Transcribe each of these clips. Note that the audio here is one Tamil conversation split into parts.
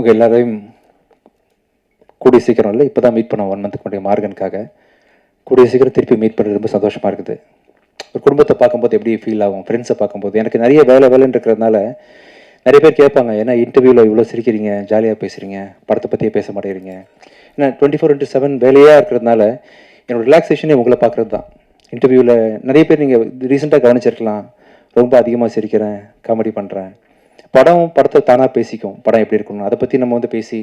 உங்கள் எல்லாரையும் கூடிய சீக்கிரம் இல்லை, இப்போ தான் மீட் பண்ணோம் 1 மந்த்துக்கு முன்னாடி மார்கனுக்காக. கூடிய சீக்கிரம் திருப்பி மீட் பண்ணுறது ரொம்ப சந்தோஷமாக இருக்குது. ஒரு குடும்பத்தை பார்க்கும்போது எப்படி ஃபீல் ஆகும், ஃப்ரெண்ட்ஸை பார்க்கும்போது. எனக்கு நிறைய வேலைன்னு இருக்கிறதுனால நிறைய பேர் கேட்பாங்க, ஏன்னா இன்டர்வியூவில் இவ்வளோ சிரிக்கிறீங்க, ஜாலியாக பேசுகிறீங்க, படத்தை பற்றியே பேச மாட்டேங்கிறீங்க. ஏன்னா 24/7 வேலையாக இருக்கிறதுனால என்னோடய ரிலாக்ஸேஷனே உங்களை பார்க்குறது தான். இன்டர்வியூவில் நிறைய பேர் நீங்கள் ரீசெண்டாக கவனிச்சிருக்கலாம், ரொம்ப அதிகமாக சிரிக்கிறேன், காமெடி பண்ணுறேன். படத்தை தானாக பேசிக்கும், படம் எப்படி இருக்கணும் அதை பற்றி நம்ம பேசி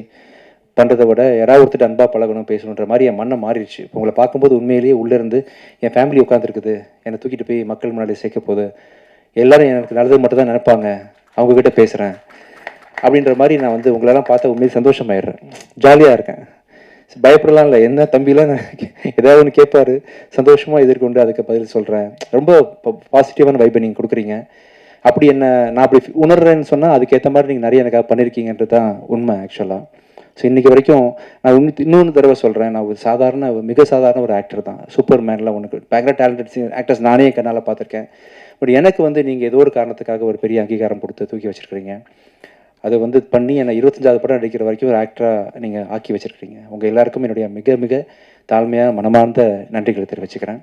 பண்ணுறதை விட யாராவது ஒருத்தர் அன்பாக பழகணும், பேசணுன்ற மாதிரி என் மண்ணை மாறிடுச்சு. இப்போ உங்களை பார்க்கும்போது உண்மையிலேயே உள்ளேருந்து என் ஃபேமிலி உட்காந்துருக்குது, என்னை தூக்கிட்டு போய் மக்கள் முன்னாடி சேர்க்க போகுது, எல்லோரும் எனக்கு நல்லது மட்டும் தான் நினைப்பாங்க, அவங்கக்கிட்ட பேசுகிறேன் அப்படின்ற மாதிரி நான் உங்களெல்லாம் பார்த்தா உண்மையிலே சந்தோஷமாயிடுறேன், ஜாலியாக இருக்கேன். பயப்படலாம் இல்லை, என்ன தம்பிலாம் ஏதாவது ஒன்று கேட்பாரு, சந்தோஷமாக எதிர்கொண்டு அதுக்கு பதில் சொல்கிறேன். ரொம்ப பாசிட்டிவான வைப்பை நீங்கள் கொடுக்குறீங்க. அப்படி நான் அப்படி உணர்றேன்னு சொன்னால் அதுக்கேற்ற மாதிரி நீங்கள் நிறைய எனக்காக பண்ணியிருக்கீங்கன்றது தான் உண்மை ஆக்சுவலாக. ஸோ இன்றைக்கி வரைக்கும் நான் இன்னொன்று தடவை சொல்கிறேன், நான் ஒரு மிக சாதாரண ஒரு ஆக்டர் தான். சூப்பர்மேனில் பயங்கர டேலண்டட் ஆக்டர்ஸ் நானே கண்ணால் பார்த்துருக்கேன். பட் எனக்கு நீங்கள் ஏதோ ஒரு காரணத்துக்காக ஒரு பெரிய அங்கீகாரம் கொடுத்து தூக்கி வச்சுருக்கிறீங்க. அது பண்ணி என்னை 25வது படம் நடிக்கிற வரைக்கும் ஒரு ஆக்டராக நீங்கள் ஆக்கி வச்சுருக்கிறீங்க. உங்கள் எல்லாருக்கும் என்னுடைய மிக மிக தாழ்மையாக மனமார்ந்த நன்றிகளை தெரிவிச்சுக்கிறேன்.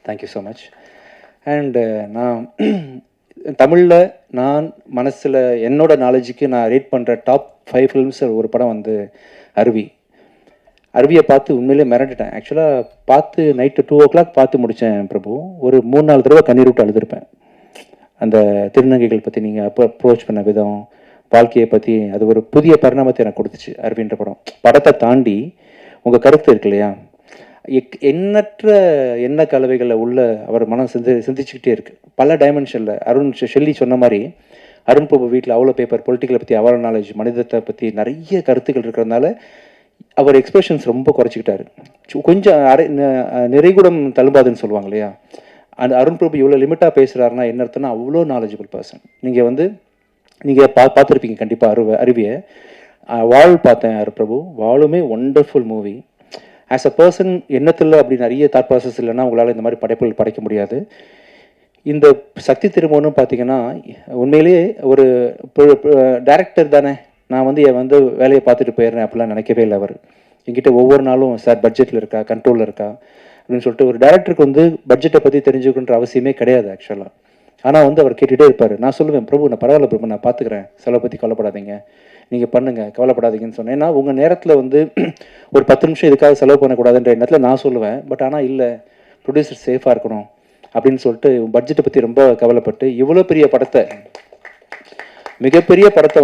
Thank you so much. அண்டு நான் தமிழில் நான் மனசில் என்னோட நாலேஜுக்கு நான் ரேட் பண்ணுற டாப் 5 ஃபிலிம்ஸ் ஒரு படம் அருவியை பார்த்து உண்மையிலே மிரண்டுட்டேன். ஆக்சுவலாக பார்த்து நைட்டு 2 o'clock பார்த்து முடித்தேன் பிரபு. ஒரு 3-4 தடவை கண்ணீர் விட்டு அழுதுருப்பேன். அந்த திருநங்கைகள் பற்றி நீங்கள் அப்ரோச் பண்ண விதம், வாழ்க்கையை பற்றி, அது ஒரு புதிய பரிணாமத்தை எனக்கு கொடுத்துச்சு அருவின்ற படம். படத்தை தாண்டி உங்கள் கருத்து இருக்கு இல்லையா, எண்ணற்ற எண்ண கலவைகளில் உள்ள அவர் மனம் சிந்திச்சுக்கிட்டே இருக்குது பல டைமென்ஷனில். ஷெல்லி சொன்ன மாதிரி அருண் பிரபு வீட்டில் அவ்வளோ பேப்பர், பொலிட்டிக்கலை பற்றி அவ்வளோ நாலேஜ், மனிதத்தை பற்றி நிறைய கருத்துக்கள் இருக்கிறதுனால அவர் எக்ஸ்பிரஷன்ஸ் ரொம்ப குறைச்சிக்கிட்டாரு. கொஞ்சம் நிறைகுடம் தழும்பாதுன்னு சொல்லுவாங்க இல்லையா, அந்த அருண் பிரபு இவ்வளோ லிமிட்டாக பேசுகிறாருன்னா என்ன அர்த்தம்னா அவ்வளோ நாலேஜபிள் பர்சன். நீங்கள் பார்த்துருப்பீங்க கண்டிப்பாக அருவியை. வாழ் பார்த்தேன் பிரபு, வாழுமே wonderful movie. As a person எண்ணத்தில் அப்படி நிறைய தாட் ப்ராசஸ் இல்லைன்னா உங்களால் இந்த மாதிரி படைப்புகள் படைக்க முடியாது. இந்த சக்தி திருமணம்னு பார்த்தீங்கன்னா உண்மையிலேயே ஒரு டைரக்டர் தானே, நான் வேலையை பார்த்துட்டு போயிடுறேன் அப்படிலாம் நினைக்கவே இல்லை. அவர் என்கிட்ட ஒவ்வொரு நாளும் சார் பட்ஜெட்டில் இருக்கா, கண்ட்ரோலில் இருக்கா அப்படின்னு சொல்லிட்டு, ஒரு டேரக்டருக்கு பட்ஜெட்டை பற்றி தெரிஞ்சுக்கணுன்ற அவசியமே கிடையாது ஆக்சுவலாக. ஆனால் அவர் கேட்டுகிட்டே இருப்பார். நான் சொல்லுவேன், பிரபு நான் பரவாயில்ல பிரபு, நான் பார்த்துக்கிறேன், செலவை பற்றி கவலைப்படாதீங்க, நீங்கள் பண்ணுங்கள், கவலைப்படாதீங்கன்னு சொன்னேன். ஏன்னா உங்கள் நேரத்தில் ஒரு 10 நிமிஷம் இதுக்காக செலவு பண்ணக்கூடாதுன்ற எண்ணத்தில் நான் சொல்லுவேன். பட் ஆனால் இல்லை, ப்ரொடியூசர் சேஃபாக இருக்கணும் அப்படின்னு சொல்லிட்டு பட்ஜெட்டை பற்றி ரொம்ப கவலைப்பட்டு இவ்வளோ பெரிய படத்தை, மிகப்பெரிய படத்தை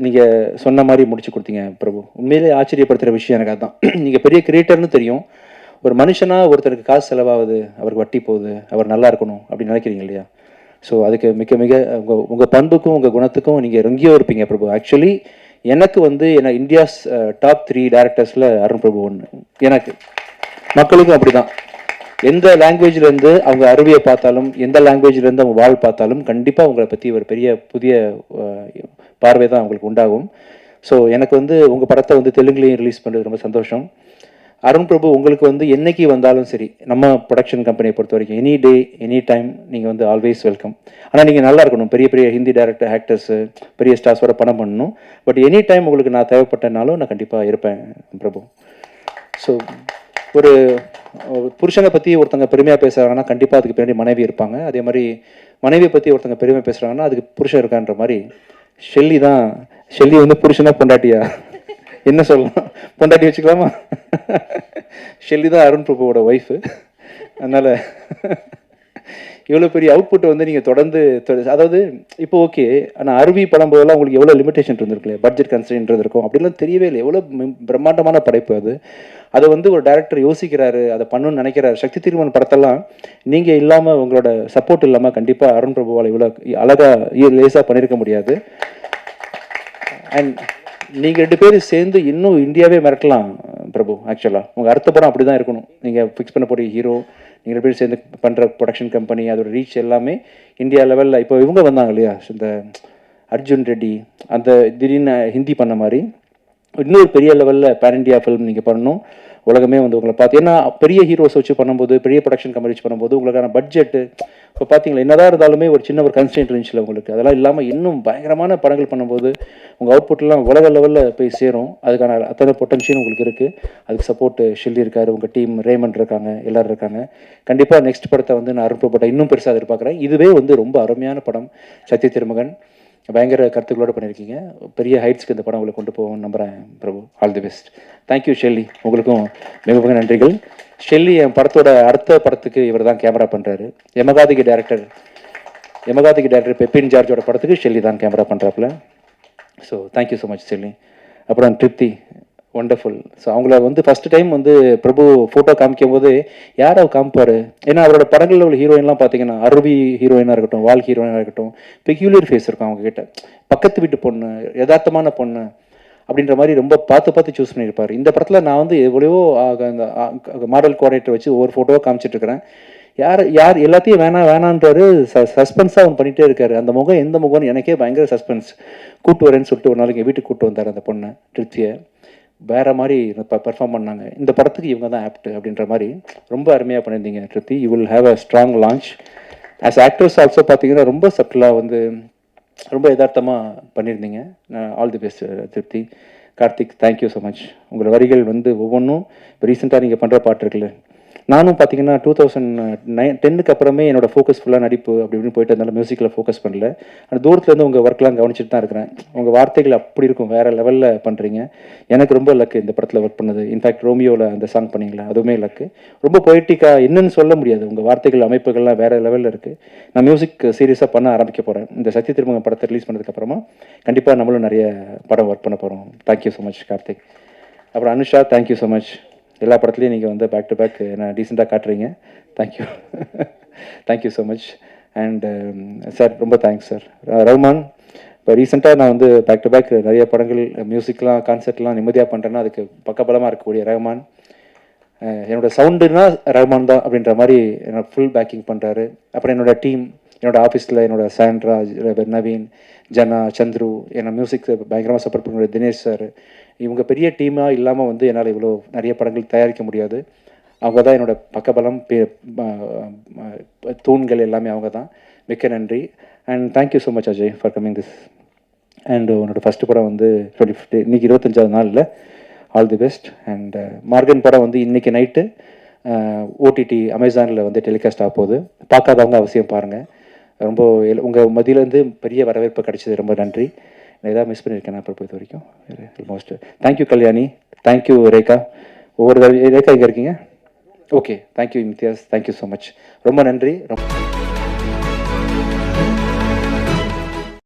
நீங்கள் சொன்ன மாதிரி முடிச்சு கொடுத்தீங்க பிரபு. உண்மையிலே ஆச்சரியப்படுத்துகிற விஷயம் எனக்கு அதுதான். நீங்கள் பெரிய கிரியேட்டர்னு தெரியும், ஒரு மனுஷனாக ஒருத்தருக்கு காசு செலவாகுது, அவருக்கு வட்டி போகுது, அவர் நல்லா இருக்கணும் அப்படின்னு நினைக்கிறீங்க இல்லையா. ஸோ அதுக்கு மிக மிக உங்கள் பண்புக்கும் உங்கள் குணத்துக்கும் நீங்கள் எங்கேயோ இருப்பீங்க பிரபு. ஆக்சுவலி எனக்கு என்ன இந்தியாஸ் டாப் 3 டேரக்டர்ஸில் அருண் பிரபு ஒன்று. எனக்கு மக்களுக்கும் அப்படி தான். எந்த லாங்குவேஜ்லேருந்து அவங்க அருவியை பார்த்தாலும், எந்த லாங்குவேஜ்லேருந்து அவங்க வாழ் பார்த்தாலும் கண்டிப்பாக உங்களை பற்றி ஒரு பெரிய புதிய பார்வை தான் அவங்களுக்கு உண்டாகும். ஸோ எனக்கு உங்கள் படத்தை தெலுங்குலேயும் ரிலீஸ் பண்ணுறது ரொம்ப சந்தோஷம். அருண் பிரபு உங்களுக்கு என்னைக்கு வந்தாலும் சரி, நம்ம ப்ரொடக்ஷன் கம்பெனியை பொறுத்த வரைக்கும் எனி டே எனி டைம் நீங்கள் ஆல்வேஸ் வெல்கம். ஆனால் நீங்கள் நல்லா இருக்கணும், பெரிய பெரிய ஹிந்தி டேரக்டர் ஆக்டர்ஸு பெரிய ஸ்டார்ஸோட படம் பண்ணணும். பட் எனி டைம் உங்களுக்கு நான் தேவைப்பட்டனாலும் நான் கண்டிப்பாக இருப்பேன் பிரபு. ஸோ ஒரு புருஷனை பற்றி ஒருத்தங்க பெருமையாக பேசுகிறாங்கன்னா கண்டிப்பாக அதுக்கு பின்னாடி மனைவி இருப்பாங்க. அதே மாதிரி மனைவியை பற்றி ஒருத்தங்க பெருமையாக பேசுகிறாங்கன்னா அதுக்கு புருஷன் இருக்கான்ற மாதிரி ஷெல்லி புருஷனா பொண்டாட்டியா என்ன சொல்லலாம், பொண்டாட்டி வச்சுக்கலாமா? ஷெல்லி தான் அருண் பிரபுவோட ஒய்ஃபு. அதனால் இவ்வளோ பெரிய அவுட்புட் நீங்கள் தொடர்ந்து அதாவது இப்போ ஓகே. ஆனால் அருவி படம் போதெல்லாம் உங்களுக்கு எவ்வளோ லிமிடேஷன் இருந்திருக்கு, பட்ஜெட் கன்ஸ்ட்ரெயின்ட் இருக்கும், அப்படிலாம் தெரியவே இல்லை. எவ்வளோ பிரம்மாண்டமான படைப்பு அது. அதை ஒரு டேரக்டர் யோசிக்கிறாரு, அதை பண்ணணும்னு நினைக்கிறாரு. சக்தி திருமணம் படத்தெல்லாம் நீங்கள் இல்லாமல், உங்களோட சப்போர்ட் இல்லாமல் கண்டிப்பாக அருண் பிரபுவால் இவ்வளோ அழகாக லேஸாக பண்ணியிருக்க முடியாது. அண்ட் நீங்கள் 2 பேரும் சேர்ந்து இன்னும் இந்தியாவே மிரட்டலாம் பிரபு. ஆக்சுவலாக உங்கள் அடுத்த படம் அப்படி தான் இருக்கணும். நீங்கள் ஃபிக்ஸ் பண்ண போகிற ஹீரோ, நீங்கள் 2 பேரும் சேர்ந்து பண்ணுற ப்ரொடக்ஷன் கம்பெனி, அதோட ரீச் எல்லாமே இந்தியா லெவலில். இப்போ இவங்க வந்தாங்க இல்லையா, இந்த அர்ஜுன் ரெட்டி, அந்த திடீர்னு ஹிந்தி பண்ண மாதிரி இன்னொரு பெரிய லெவலில் பேன் இண்டியா ஃபிலிம் நீங்கள் பண்ணணும், உலகமே வந்து உங்களை பார்த்து. ஏன்னா பெரிய ஹீரோஸ் வச்சு பண்ணும்போது, பெரிய ப்ரொடக்ஷன் கம்பெனி வச்சு பண்ணும்போது உங்களுக்கான பட்ஜெட்டு இப்போ பார்த்தீங்களா என்னதான் இருந்தாலுமே ஒரு சின்ன ஒரு கன்ஸ்டன்ட் இருந்துச்சுல உங்களுக்கு. அதெல்லாம் இல்லாமல் இன்னும் பயங்கரமான படங்கள் பண்ணும்போது உங்கள் அவுட்புட்லாம் உலக லெவலில் போய் சேரும். அதுக்கான அத்தனை பொட்டன்ஷியல் உங்களுக்கு இருக்குது. அதுக்கு சப்போர்ட் ஷெல்லி இருக்கார், உங்கள் டீம் ரேமண்ட் இருக்காங்க, எல்லோரும் இருக்காங்க. கண்டிப்பாக நெக்ஸ்ட் படத்தை வந்து நான் அருண்பிரபுட்ட இன்னும் பெருசாக எதிர்பார்க்குறேன். இதுவே வந்து ரொம்ப அருமையான படம். சத்ய திருமகன் பயங்கர கருத்துக்களோடு பண்ணியிருக்கீங்க. பெரிய ஹைட்ஸ்க்கு இந்த படம் உங்களை கொண்டு போவோம்னு நம்புகிறேன் Prabhu. All the best. Thank you Shelly, உங்களுக்கும் மிக மிக நன்றிகள். ஷெல்லி என் படத்தோட அடுத்த படத்துக்கு இவர் தான் கேமரா பண்ணுறாரு. யமகாதிக்கு டேரக்டர் பெப்பின் ஜார்ஜோட படத்துக்கு ஷெல்லி தான் கேமரா பண்ணுறாப்புல. So thank you so much Shelly. அப்புறம் திருப்தி, ஒண்டர்ஃபுல். ஸோ அவங்கள வந்து ஃபஸ்ட்டு டைம் வந்து பிரபு ஃபோட்டோ காமிக்கும் போது யார் அவர் காமிப்பார். ஏன்னா அவரோட படங்களில் உள்ள ஹீரோயின்லாம் பார்த்தீங்கன்னா அருவி ஹீரோயினாக இருக்கட்டும், வால் ஹீரோயினாக இருக்கட்டும், பெக்யூலியர் ஃபேஸ் இருக்கும் அவங்கக்கிட்ட. பக்கத்து வீட்டு பொண்ணு, யதார்த்தமான பொண்ணு அப்படின்ற மாதிரி ரொம்ப பார்த்து சூஸ் பண்ணியிருப்பார். இந்த படத்தில் நான் வந்து எவ்வளவோ அந்த மாடல் கோஆர்டினேட்டர் வச்சு ஒவ்வொரு ஃபோட்டோவாக காமிச்சிட்ருக்கிறேன். யார் எல்லாத்தையும் வேணான்றாரு. சஸ்பென்ஸாக அவன் பண்ணிகிட்டே இருக்காரு. அந்த முகம் எந்த முகம்னு எனக்கே பயங்கர சஸ்பென்ஸ். கூட்டு வரேன்னு சொல்லிட்டு ஒரு நாளைக்கு வீட்டுக்கு கூப்பிட்டு வந்தார் அந்த பொண்ணை, திருப்தியை. வேறு மாதிரி பர்ஃபார்ம் பண்ணாங்க. இந்த படத்துக்கு இவங்க தான் ஆப்ட் அப்படின்ற மாதிரி ரொம்ப அருமையாக பண்ணியிருந்தீங்க திருப்தி. You will have a strong launch. As actors also பார்த்தீங்கன்னா ரொம்ப சட்டிலாக வந்து ரொம்ப யதார்த்தமாக பண்ணியிருந்தீங்க. ஆல் தி பெஸ்ட் திருப்தி. Karthik, thank you so much. உங்களோட வரிகள் வந்து ஒவ்வொன்றும் இப்போ ரீசெண்டாக நீங்கள் பண்ணுற பாட்டு இருக்குல்ல, நானும் பார்த்தீங்கன்னா 2010க்கு அப்புறமே என்னோட ஃபோக்கஸ் ஃபுல்லாக நடிப்பு அப்படி இப்படின்னு போயிட்டு இருந்தாலும் மியூசிக்கில் ஃபோக்கஸ் பண்ணல. ஆனால் தூரத்துலேருந்து உங்கள் ஒர்க்லாம் கவனிச்சுட்டு தான் இருக்கிறேன். உங்கள் வார்த்தைகள் அப்படி இருக்கும், வேறு லெவலில் பண்ணுறீங்க. எனக்கு ரொம்ப லக்கு இந்த படத்தில் ஒர்க் பண்ணது. இன்ஃபேக்ட் ரோமியோவில் அந்த சாங் பண்ணிங்களா, அதுவுமே லக்கு. ரொம்ப பொய்ட்டிக்காக என்னன்னு சொல்ல முடியாது. உங்கள் வார்த்தைகள் அமைப்புகள்லாம் வேறு லெவலில் இருக்குது. நான் மியூசிக் சீரியஸாக பண்ண ஆரம்பிக்க போகிறேன். இந்த சத்ய திருமகன் படத்தை ரிலீஸ் பண்ணதுக்கப்புறமா கண்டிப்பாக நம்மளும் நிறைய படம் ஒர்க் பண்ண போகிறோம். Thank you so much Karthik. அப்புறம் அனுஷா, தேங்க்யூ ஸோ மச். எல்லா படத்துலையும் நீங்கள் வந்து பேக் டு பேக் என்ன டீசெண்டாக காட்டுறீங்க. Thank you. Thank you so much. And sir ரொம்ப தேங்க்ஸ் சார். ரஹ்மான், இப்போ ரீசெண்டாக நான் வந்து பேக் டு பேக் நிறைய படங்கள் மியூசிக்லாம் கான்சர்ட்லாம் நிம்மதியாக பண்ணுறேன்னா அதுக்கு பக்கபலமாக இருக்கக்கூடிய ரஹ்மான். என்னோடய சவுண்டுனா ரஹ்மான் தான் அப்படின்ற மாதிரி என்னோட ஃபுல் பேக்கிங் பண்ணுறாரு. அப்புறம் என்னோடய டீம், என்னோடய ஆஃபீஸில் என்னோடய சாண்ட்ராஜ், நவீன், ஜனா, சந்துரு, என்னோட மியூசிக் பயங்கரமாக சப்போர்ட் பண்ணுற தினேஷ் சார், இவங்க பெரிய டீமாக இல்லாமல் வந்து என்னால் இவ்வளோ நிறைய படங்கள் தயாரிக்க முடியாது. அவங்க தான் என்னோடய பக்கபலம், தூண்கள் எல்லாமே அவங்க தான். மிக்க நன்றி. And thank you so much Ajay for coming this. And உன்னோட ஃபஸ்ட்டு படம் வந்து 25 இன்றைக்கி 25வது நாளில். All the best. And Morgan படம் வந்து இன்றைக்கி நைட்டு ஓடிடி அமேசானில் வந்து டெலிகாஸ்ட் ஆக போகுது. பார்க்காதவங்க அவசியம் பாருங்கள். ரொம்ப உங்கள் மதியிலேருந்து பெரிய வரவேற்பு கிடைச்சது. ரொம்ப நன்றி. நான் எதாவது மிஸ் பண்ணியிருக்கேன் நான் இப்போ இது வரைக்கும்? Almost. Thank you Kalyani, thank you Rekha. ஒவ்வொரு ரேகா இங்கே இருக்கீங்க. Okay, thank you Imtiaz, thank you so much. ரொம்ப நன்றி. ரொம்ப